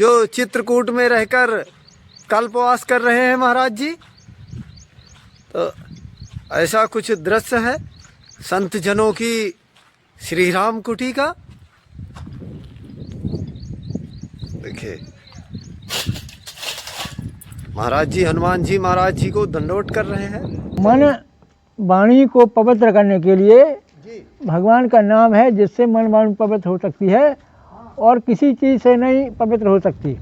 जो चित्रकूट में रहकर कल्पवास कर रहे हैं महाराज जी। तो ऐसा कुछ दृश्य है संत जनों की श्री राम कुटी का। देखिए महाराज जी, हनुमान जी महाराज जी को दंडोत कर रहे हैं। मन वाणी को पवित्र करने के लिए भगवान का नाम है, जिससे मन वाणी पवित्र हो सकती है और किसी चीज़ से नहीं पवित्र हो सकती।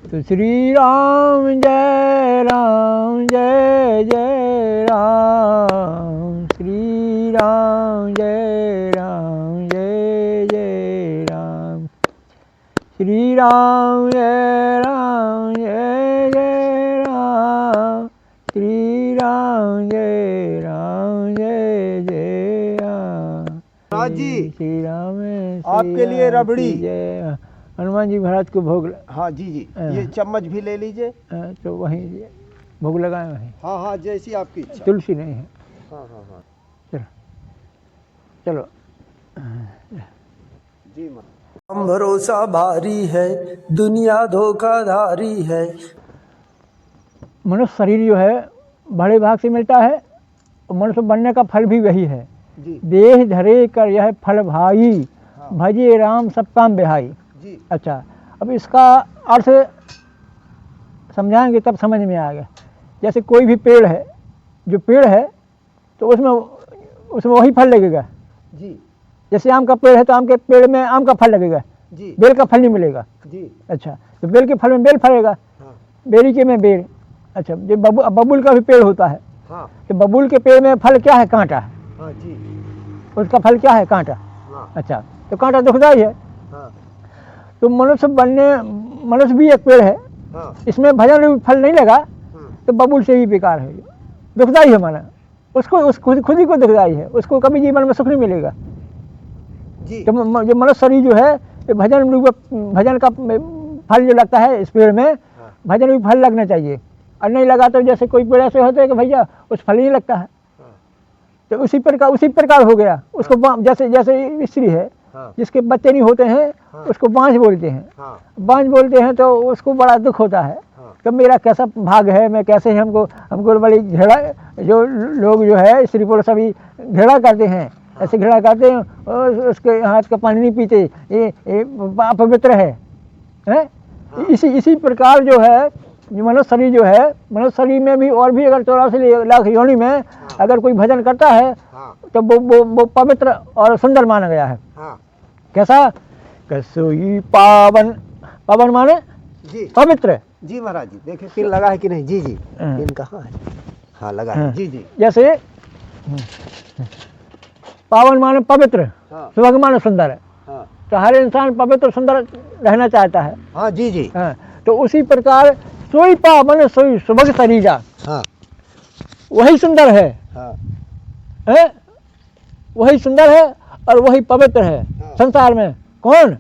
तो श्री राम जय जय राम, श्री राम जय जय राम, श्री राम जय राम श्री राम जय राम। महाराज जी श्री राम आपके लिए रबड़ी। जय हनुमान जी महाराज को भोग। हाँ जी जी, ये चम्मच भी ले लीजिए। तो वहीं भोग लगाए वहीं। हाँ हाँ, जैसी आपकी इच्छा। तुलसी नहीं है। हाँ हाँ हाँ, चलो जी माँ। हम भरोसा भारी है, दुनिया धोखाधारी है। मनुष्य शरीर जो है बड़े भाग से मिलता है और मनुष्य बनने का फल भी वही है। जी देह धरे कर यह फल भाई, हाँ। भजे राम सब काम बिहाई। जी अच्छा, अब इसका अर्थ समझाएंगे तब समझ में आएगा। जैसे कोई भी पेड़ है, जो पेड़ है तो उसमें वही फल लगेगा। जी जैसे आम का पेड़ है तो आम के पेड़ में आम का फल लगेगा, जी बेल का फल नहीं मिलेगा। जी। अच्छा, तो बेल के फल में बेल फलेगा, हाँ बेरी के में बेर। अच्छा, जो बबूल का भी पेड़ होता है, हाँ तो बबूल के पेड़ में फल क्या है? कांटा। हाँ जी उसका फल क्या है? कांटा। हाँ अच्छा, तो कांटा दुखदाई है। हाँ तो मनुष्य भी एक पेड़ है, हाँ इसमें भजन रूपी फल नहीं लगा तो बबूल से भी बेकार है, दुखदाई है। माना उसको खुद ही को दुखदाई है, उसको कभी जीवन में सुख नहीं मिलेगा। जी। जो मनुष्य शरीर जो है, ये भजन का फल जो लगता है इस पेड़ में, भजन रूपी फल लगना चाहिए। और नहीं लगा तो जैसे कोई पेड़ ऐसे होते हैं कि भैया उस फल ही नहीं लगता है, तो उसी प्रकार हो गया। उसको जैसे स्त्री है जिसके बच्चे नहीं होते हैं, उसको बांझ बोलते हैं। बांझ बोलते हैं तो उसको बड़ा दुख होता है कि मेरा कैसा भाग है, मैं कैसे हमको बड़ी घृणा, जो लोग जो है स्त्री पुरुष सभी घृणा करते हैं, ऐसे घृणा करते हैं, उसके हाथ का पानी नहीं पीते, ये अपवित्र है। इसी प्रकार जो है मनुष्य शरीर जो है, मनुष्य शरीर में भी और भी अगर 84 लाख योनि में अगर कोई भजन करता है तो वो पवित्र और सुंदर माना गया है। कैसा? कसोई पावन, पावन माने जी पवित्र। जी महाराज जी, देखिए पिन लगा है कि नहीं? जी जी, पिन कहाँ है? हाँ लगा है। जी जी। जैसे पावन माने पवित्र, सुभग माने सुंदर है। तो हर इंसान पवित्र सुंदर रहना चाहता है। हाँ जी जी। तो उसी प्रकार सोई पावन सोई सुभग शरीरा, वही सुंदर है। वही सुंदर है और वही पवित्र है संसार में। कौन?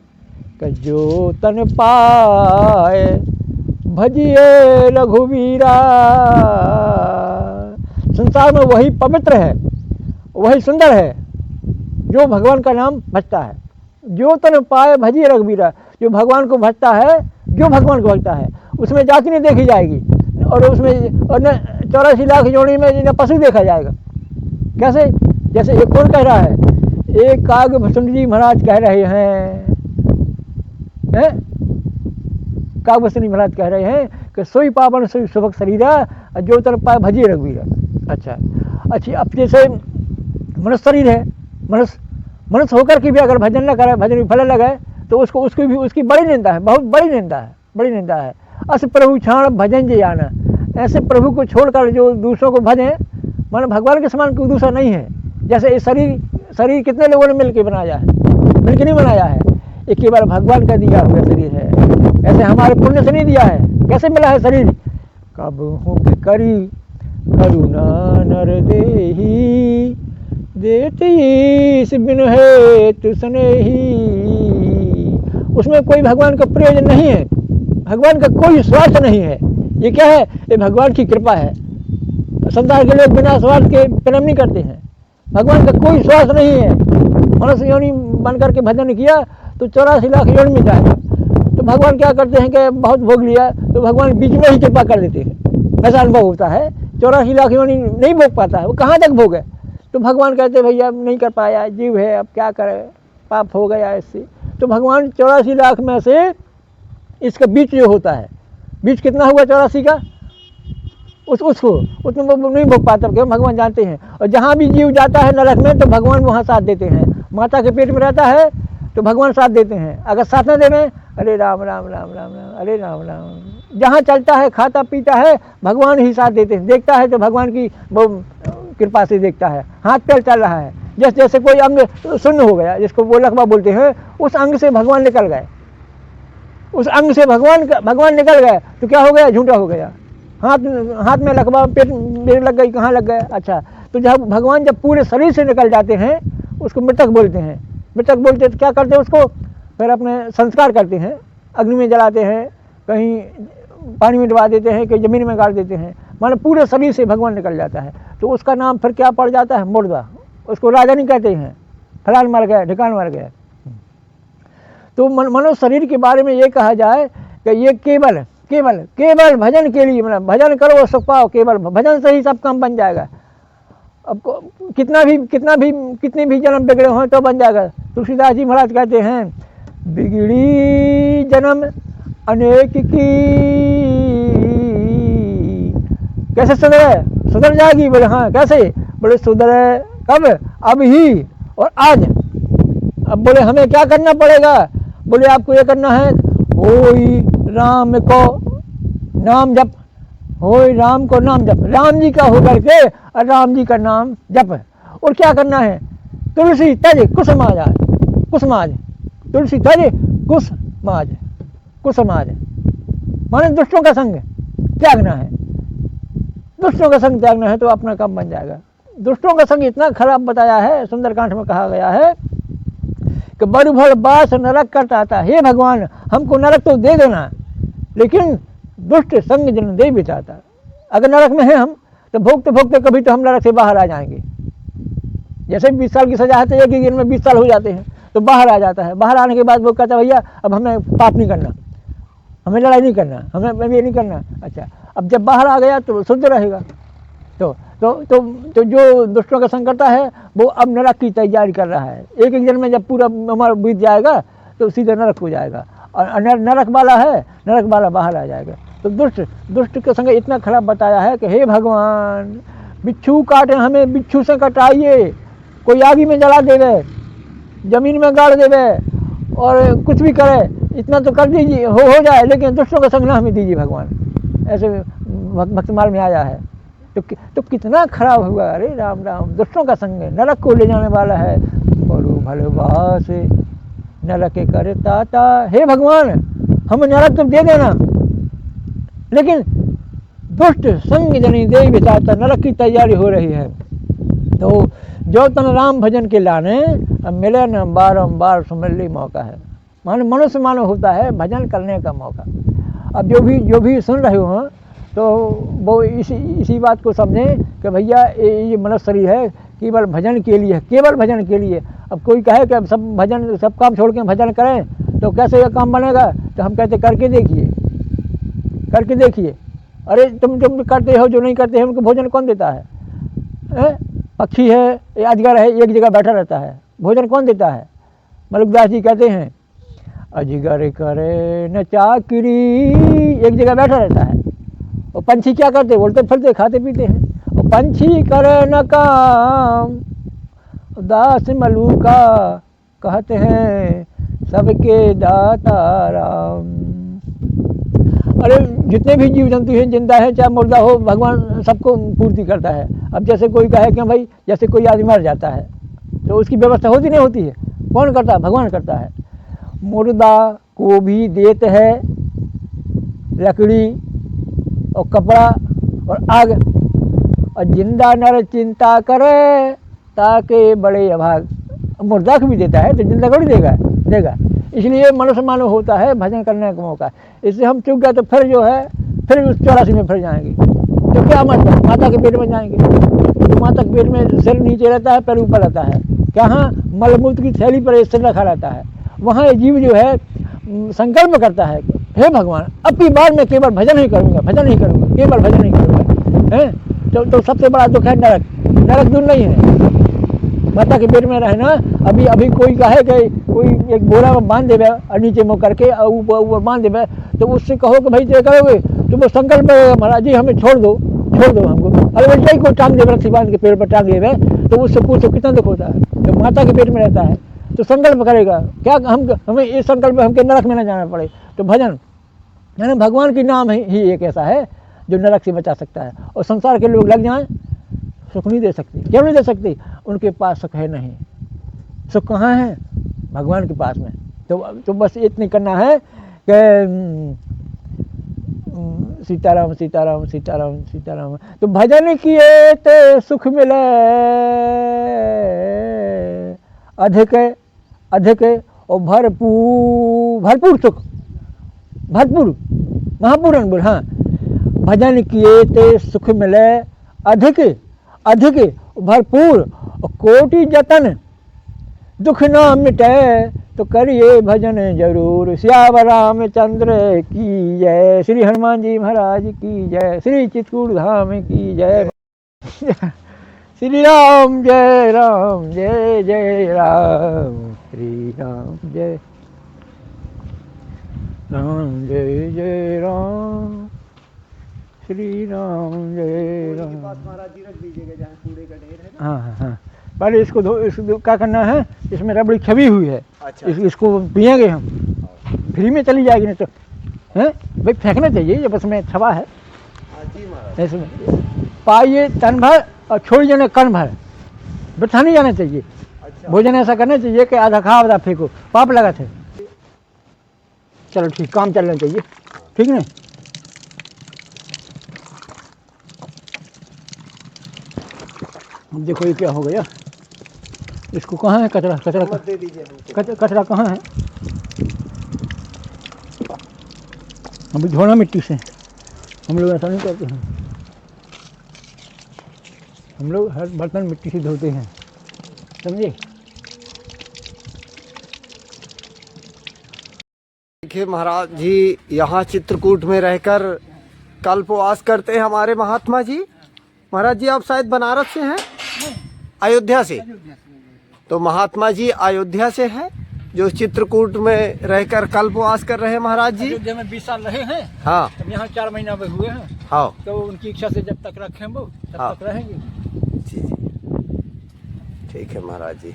जो तन पाए भजिए रघुवीरा। संसार में वही पवित्र है, वही सुंदर है जो भगवान का नाम भजता है। जो तन पाए भजिए रघुवीरा, जो भगवान को भजता है, जो भगवान को भजता है, उसमें जाति नहीं देखी जाएगी और उसमें और न 84 लाख योनि में न पशु देखा जाएगा। कैसे? जैसे एक कौन कह रहा है? एक काग भुसुंड जी महाराज कह रहे हैं, काग भुसुंड जी महाराज कह रहे हैं कि सोई पावन सोई सुभग शरीरा, जो तन पाए भजिए रघुवीरा। अच्छा, अब जैसे मनुष्य शरीर है, मनुष्य होकर के भी अगर भजन न करे, भजन फल लगे तो उसकी बड़ी निंदा है, बहुत बड़ी निंदा है। अस प्रभु छाण भजन जे आना, ऐसे प्रभु को छोड़कर जो दूसरों को भजें, मानो भगवान के समान कोई दूसरा नहीं है। जैसे शरीर कितने लोगों ने मिलकर बनाया है? मिलकर नहीं बनाया है, ये केवल भगवान का दिया हुआ शरीर है। ऐसे हमारे पुण्य से नहीं दिया है। कैसे मिला है शरीर? कब हूँ कि करी करुणा नर देही, देती बिनु है तु स्नेही। उसमें कोई भगवान का प्रयोजन नहीं है, भगवान का कोई स्वार्थ नहीं है। ये क्या है? ये भगवान की कृपा है। संसार के लोग बिना स्वार्थ के प्रेम नहीं करते हैं। भगवान का कोई स्वार्थ नहीं है। मनुष्य योनि बन करके भजन किया तो 84 लाख योनि में जाएगा। तो भगवान क्या करते हैं कि बहुत भोग लिया तो भगवान बीच में ही कृपा कर देते हैं, ऐसा अनुभव होता है। 84 लाख योनि नहीं भोग पाता है, वो कहाँ तक भोगे, तो भगवान कहते हैं भैया नहीं कर पाया, जीव है, अब क्या करे, पाप हो गया इससे। तो भगवान 84 लाख में से इसका बीच जो होता है, बीच कितना हुआ 84 का, उसको उतना वो नहीं भोग पाता, क्यों, भगवान जानते हैं। और जहाँ भी जीव जाता है नरक में तो भगवान वहाँ साथ देते हैं। माता के पेट में रहता है तो भगवान साथ देते हैं, अगर साथ न देवें, अरे राम राम राम राम राम, अरे राम राम, जहाँ चलता है खाता पीता है भगवान ही साथ देते हैं। देखता है तो भगवान की वो कृपा से देखता है, हाथ पैर चल रहा है, जैसे जैसे कोई अंग शून्य हो गया, जिसको वो लकवा बोलते हैं, उस अंग से भगवान निकल गए, उस अंग से भगवान निकल गए तो क्या हो गया, झूठा हो गया। हाथ में लकवा, पेट में लग गई, कहाँ लग गए, अच्छा। तो जब भगवान जब पूरे शरीर से निकल जाते हैं उसको मृतक बोलते हैं। मृतक बोलते तो क्या करते हैं, उसको फिर अपने संस्कार करते हैं, अग्नि में जलाते हैं, कहीं पानी में डुबा देते हैं, कहीं ज़मीन में गाड़ देते हैं, माने पूरे शरीर से भगवान निकल जाता है। तो उसका नाम फिर क्या पड़ जाता है, मुर्दा। उसको राजा नहीं कहते हैं, फलान मर गया, ढिकान मर गया। तो मनुष्य शरीर के बारे में ये कहा जाए कि ये केवल केवल केवल भजन के लिए, मतलब भजन करो सुख पाओ, केवल भजन से ही सब काम बन जाएगा। अब कितने भी जन्म बिगड़े हों तो बन जाएगा। तुलसीदास जी महाराज कहते हैं, बिगड़ी जन्म अनेक की कैसे सुधर जाएगी, बोले हाँ कैसे, बोले सुधरे कब, अब ही और आज। अब बोले हमें क्या करना पड़ेगा, बोले आपको ये करना है, होई राम को नाम जप, होई राम को नाम जप, राम जी का होकर के और राम जी का नाम जप। और क्या करना है, तुलसी तज कुसुमाज, कुसुमाज, तुलसी तज कुसुमाज, कुसुमाज माने दुष्टों का संग त्यागना है। दुष्टों का संग त्यागना है तो अपना काम बन जाएगा। दुष्टों का संग इतना खराब बताया है, सुंदरकांड में कहा गया है कि बरुभल बास नरक करता आता, हे भगवान हमको नरक तो दे देना, लेकिन दुष्ट संग जन दे बिताता। अगर नरक में हैं हम तो भोगते भोगते कभी तो हम नरक से बाहर आ जाएंगे। जैसे 20 साल की सजा है तो एक ही दिन में 20 साल हो जाते हैं तो बाहर आ जाता है। बाहर आने के बाद वो कहता है भैया अब हमें पाप नहीं करना, हमें लड़ाई नहीं करना, हमें ये नहीं करना। अच्छा, अब जब बाहर आ गया तो शुद्ध रहेगा। तो जो दुष्टों का संग करता है वो अब नरक की तैयारी कर रहा है। एक एक दिन में जब पूरा हमारा बीत जाएगा तो सीधे नरक हो जाएगा, और नरक वाला है, नरक वाला बाहर आ जाएगा। तो दुष्ट के संग इतना खराब बताया है कि हे भगवान बिच्छू काटे हमें बिच्छू से कटाइए, कोई आगी में जला देवे, जमीन में गाड़ देवे और कुछ भी करे, इतना तो कर दीजिए, हो जाए, लेकिन दुष्टों का संग ना हमें दीजिए भगवान। ऐसे भक्तमाल में आया है। तो कितना खराब हुआ, अरे राम राम, दुष्टों का संग नरक को ले जाने वाला है। बड़ो भलवास नरक करे ताता, हे भगवान हमें नरक तो दे देना, लेकिन दुष्ट संग जनी दे बिताता, नरक की तैयारी हो रही है। तो जो तन राम भजन के लाने अब मिले न बारंबार सुमिरली मौका है, मानो मनुष्य मानो होता है भजन करने का मौका। अब जो भी सुन रहे हो तो वो इसी बात को समझें कि भैया ये मनुष्य शरीर है केवल भजन के लिए, केवल भजन के लिए। अब कोई कहे कि सब काम छोड़ के भजन करें तो कैसे ये काम बनेगा, तो हम कहते करके देखिए। अरे तुम करते हो, जो नहीं करते हैं उनको भोजन कौन देता है? पक्षी है, अजगर है, एक जगह बैठा रहता है, भोजन कौन देता है? मलुकदास जी कहते हैं, अजगर करे न चाकरी, एक जगह बैठा रहता है। और पंछी क्या करते, उड़ते फिरते खाते पीते हैं। और पंछी करे न काम, दास मलुका कहते हैं सबके दाता राम। अरे जितने भी जीव जंतु हैं, जिंदा है चाहे मुर्दा हो, भगवान सबको पूर्ति करता है। अब जैसे कोई कहे कि भाई जैसे कोई आदमी मर जाता है तो उसकी व्यवस्था होती नहीं होती है, कौन करता है? भगवान करता है। मुर्दा को भी देते है लकड़ी और कपड़ा और आग, और जिंदा नर चिंता करे ताके बड़े अभाग। मुर्दा को भी देता है तो जिंदा को भी देगा। इसलिए मनुष्य मानव होता है भजन करने का मौका। इससे हम चूक गए तो फिर जो है फिर उस 84 में फिर जाएंगे। तो क्या मतलब माता के पेट में जाएंगे, तो माता के पेट में सिर नीचे रहता है, पैर ऊपर रहता है, कहाँ मलमूत्र की थैली पर सिर रखा रहता है। वहाँ ये जीव जो है संकल्प करता है, हे भगवान अब की बार मैं केवल भजन ही करूँगा, भजन ही करूँगा, केवल भजन ही करूँगा, हैं तो सबसे बड़ा दुख है नरक। नरक दूर नहीं है, माता के पेट में रहना। अभी कोई कहे कि कोई एक बोरा में बांध देवे और नीचे मुँह करके और ऊपर बांध देवे, तो उससे कहो कि भाई ये करोगे तो वो संकल्प महाराज जी हमें छोड़ दो हमको। अरे वैसे ही कोई टांग देवे, रस्सी बांध के पेड़ पर टांग देवे, तो उससे पूछो कितना दुख होता है। जब माता के पेट में रहता है तो संकल्प करेगा क्या, हमें ये संकल्प हमके नरक में न जाना पड़े। तो भजन यानी भगवान की नाम ही एक ऐसा है जो नरक से बचा सकता है। और संसार के लोग लग जाएं, सुख नहीं दे सकते। क्यों नहीं दे सकते? उनके पास सुख है नहीं। सुख कहाँ है? भगवान के पास में। तो बस इतनी करना है कि सीताराम सीताराम सीताराम सीताराम। तो भजन किए ते सुख मिले अधिक अधिक और भरपूर सुख, भरपूर महापूर्ण बोल। हाँ, भजन किए ते सुख मिले अधिक अधिक भरपूर और कोटि जतन दुख ना मिटे, तो करिए भजन जरूर। श्याम रामचंद्र की जय, श्री हनुमान जी महाराज की जय, श्री चित्रकूट धाम की जय। श्री राम जय राम, जय जय राम, श्री राम जय राम, जय जय राम, श्री राम जय राम। महाराज जी रख दीजिएगा जहाँ कूड़े का ढेर है ना। हाँ हाँ, पहले इसको क्या करना है, इसमें रबड़ी छबी हुई है। अच्छा। इसको पिएंगे हम, फ्री में चली जाएगी। नहीं तो हैं भाई फेंकना चाहिए जब उसमें छबा है। हाँ जी महाराज। इसमें पाइए तन भर और छोड़ जाने कण भर, बिठा नहीं जाना चाहिए। अच्छा। भोजन ऐसा करना चाहिए कि आधा खाओ आधा फेंको, पाप लगा थे। चलो ठीक, काम चलना चाहिए, ठीक नहीं। देखो ये क्या हो गया, इसको कहाँ है कचरा, कचरा मत दे दीजिए हमको। कचरा कहाँ है? अभी धोना मिट्टी से, हम लोग ऐसा नहीं करते हैं। हम लोग हर बर्तन मिट्टी से धोते हैं, समझे। देखिए महाराज जी यहाँ चित्रकूट में रहकर कल्पवास करते हैं हमारे महात्मा जी। महाराज जी आप शायद बनारस से हैं? अयोध्या से। तो महात्मा जी अयोध्या से हैं जो चित्रकूट में रहकर कल्पवास कर रहे हैं महाराज जी। अयोध्या में 20 साल रहे हैं। हाँ। तब यहाँ 4 महीना में हुए हैं। हाँ। तो उनकी इच्छा से जब तक रखें वो तब हाँ। तक रहेंगे। जी जी, ठीक है महाराज जी।